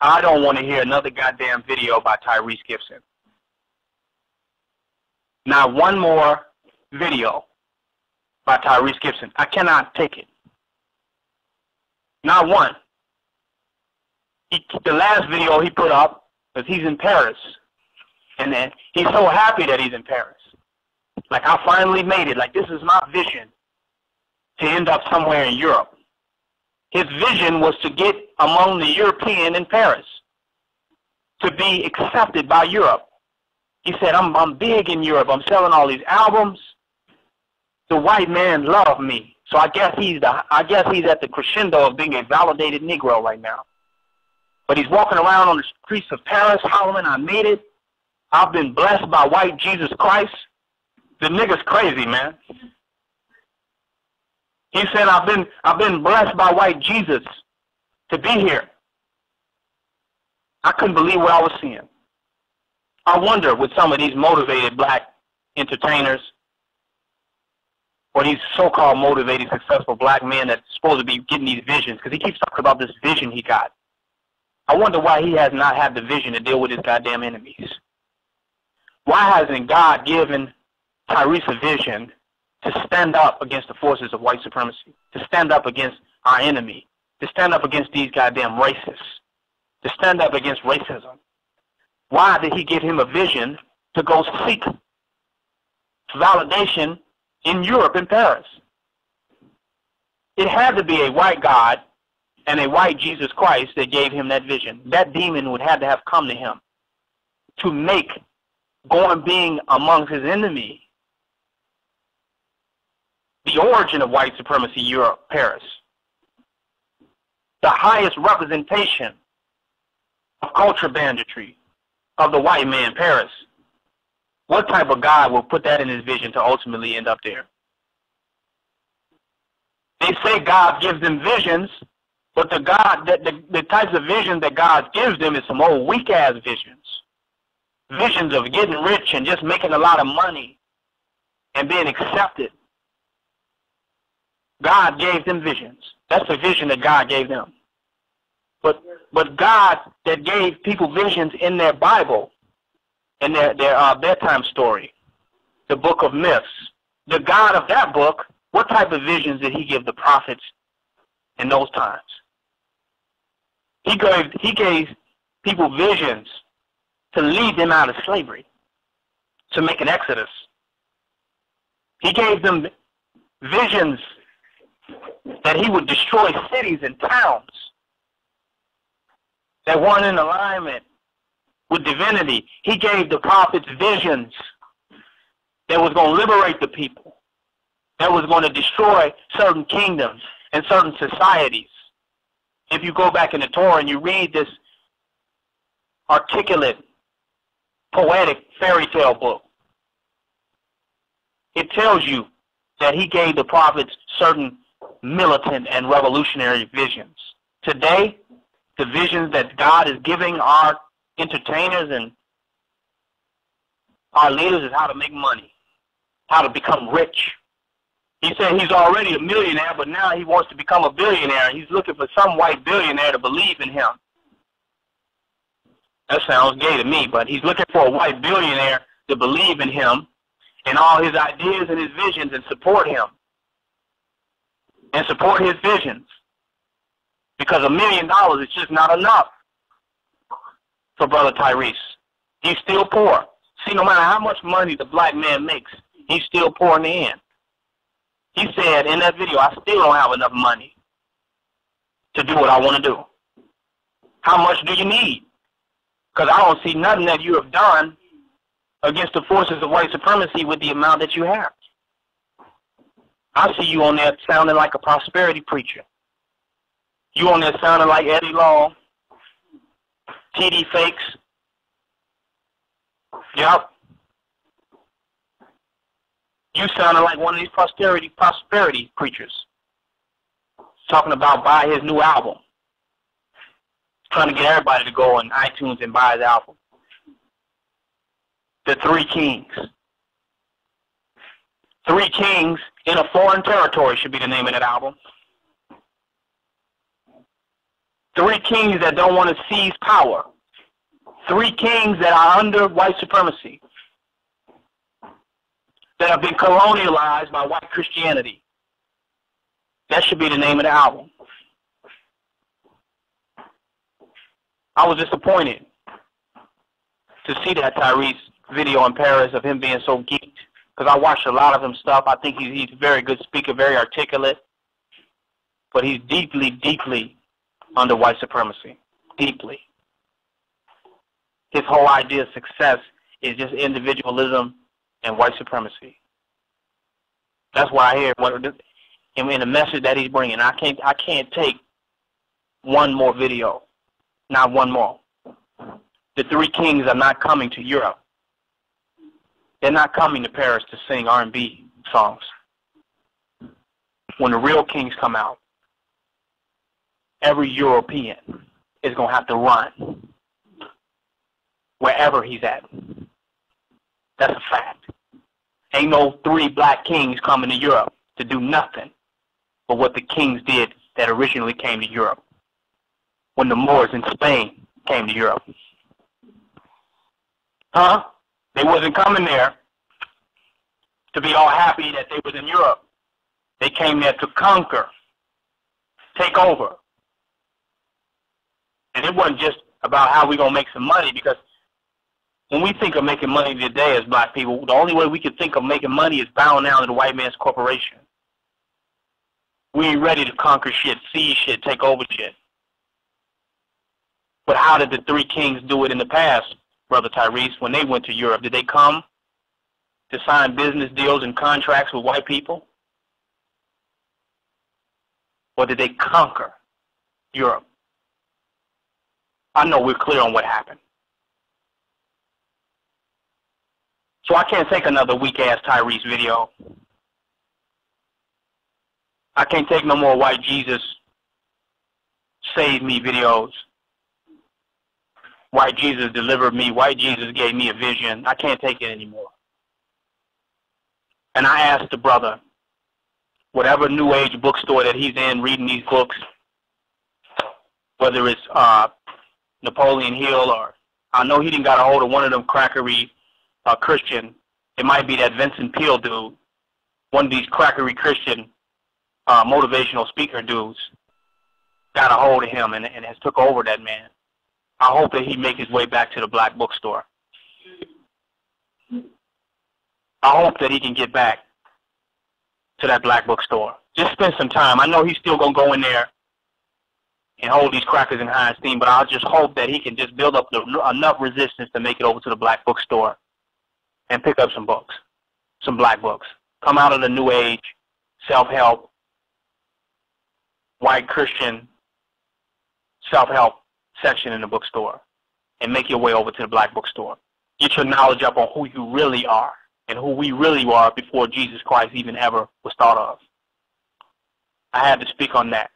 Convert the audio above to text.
I don't want to hear another goddamn video by Tyrese Gibson. Not one more video by Tyrese Gibson. I cannot take it. Not one. The last video he put up was he's in Paris. And then he's so happy that he's in Paris. Like, I finally made it. Like, this is my vision to end up somewhere in Europe. His vision was to get among the European in Paris, to be accepted by Europe. He said, I'm big in Europe. I'm selling all these albums. The white man loved me. So I guess he's at the crescendo of being a validated Negro right now. But he's walking around on the streets of Paris hollering, I made it. I've been blessed by white Jesus Christ. The nigga's crazy, man. He said, I've been blessed by white Jesus to be here. I couldn't believe what I was seeing. I wonder with some of these motivated black entertainers, or these so-called motivated, successful black men that's supposed to be getting these visions, because he keeps talking about this vision he got. I wonder why he has not had the vision to deal with his goddamn enemies. Why hasn't God given Tyrese a vision to stand up against the forces of white supremacy, to stand up against our enemy, to stand up against these goddamn racists, to stand up against racism? Why did he give him a vision to go seek validation in Europe, in Paris? It had to be a white God and a white Jesus Christ that gave him that vision. That demon would have to have come to him to make being amongst his enemy the origin of white supremacy, Europe, Paris. The highest representation of culture banditry of the white man, Paris. What type of God will put that in his vision to ultimately end up there? They say God gives them visions, but the types of visions that God gives them is some old weak-ass visions. Visions of getting rich and just making a lot of money and being accepted. God gave them visions. That's the vision that God gave them. But God that gave people visions in their Bible, in their bedtime story, the book of myths, the God of that book, what type of visions did he give the prophets in those times? He gave people visions to lead them out of slavery, to make an exodus. He gave them visions that he would destroy cities and towns that weren't in alignment with divinity. He gave the prophets visions that was going to liberate the people, that was going to destroy certain kingdoms and certain societies. If you go back in the Torah and you read this articulate, poetic fairy tale book, it tells you that he gave the prophets certain militant and revolutionary visions. Today, the visions that God is giving our entertainers and our leaders is how to make money, how to become rich. He said he's already a millionaire, but now he wants to become a billionaire, and he's looking for some white billionaire to believe in him. That sounds gay to me, but he's looking for a white billionaire to believe in him and all his ideas and his visions and support him and support his visions. Because $1 million is just not enough for Brother Tyrese. He's still poor. See, no matter how much money the black man makes, he's still poor in the end. He said in that video, I still don't have enough money to do what I want to do. How much do you need? Because I don't see nothing that you have done against the forces of white supremacy with the amount that you have. I see you on there sounding like a prosperity preacher. You on there sounding like Eddie Long, TD Fakes. Yep. You sounding like one of these prosperity preachers. Talking about buy his new album. Trying to get everybody to go on iTunes and buy his album. The Three Kings. Three Kings in a Foreign Territory should be the name of that album. Three kings that don't want to seize power. Three kings that are under white supremacy, that have been colonialized by white Christianity. That should be the name of the album. I was disappointed to see that Tyrese video in Paris of him being so geeked, because I watched a lot of him stuff. I think he's a very good speaker, very articulate, but he's deeply, deeply under white supremacy, deeply. His whole idea of success is just individualism and white supremacy. That's why I hear in the message that he's bringing. I can't take one more video, not one more. The three kings are not coming to Europe. They're not coming to Paris to sing R&B songs. When the real kings come out, every European is going to have to run wherever he's at. That's a fact. Ain't no three black kings coming to Europe to do nothing but what the kings did that originally came to Europe when the Moors in Spain came to Europe. Huh? They wasn't coming there to be all happy that they was in Europe. They came there to conquer, take over. And it wasn't just about how we going to make some money, because when we think of making money today as black people, the only way we can think of making money is bowing down to the white man's corporation. We ain't ready to conquer shit, seize shit, take over shit. But how did the three kings do it in the past, Brother Tyrese, when they went to Europe? Did they come to sign business deals and contracts with white people? Or did they conquer Europe? I know we're clear on what happened. So I can't take another weak-ass Tyrese video. I can't take no more white Jesus save me videos. White Jesus delivered me. White Jesus gave me a vision. I can't take it anymore. And I asked the brother, whatever New Age bookstore that he's in reading these books, whether it's Napoleon Hill, or I know he didn't got a hold of one of them crackery Christian. It might be that Vincent Peale dude, one of these crackery Christian motivational speaker dudes, got a hold of him and has took over that man. I hope that he make his way back to the black bookstore. I hope that he can get back to that black bookstore. Just spend some time. I know he's still going to go in there and hold these crackers in high esteem, but I just hope that he can just build up enough resistance to make it over to the black bookstore and pick up some books, some black books. Come out of the New Age, self-help, white Christian self-help section in the bookstore and make your way over to the black bookstore. Get your knowledge up on who you really are and who we really are before Jesus Christ even ever was thought of. I had to speak on that.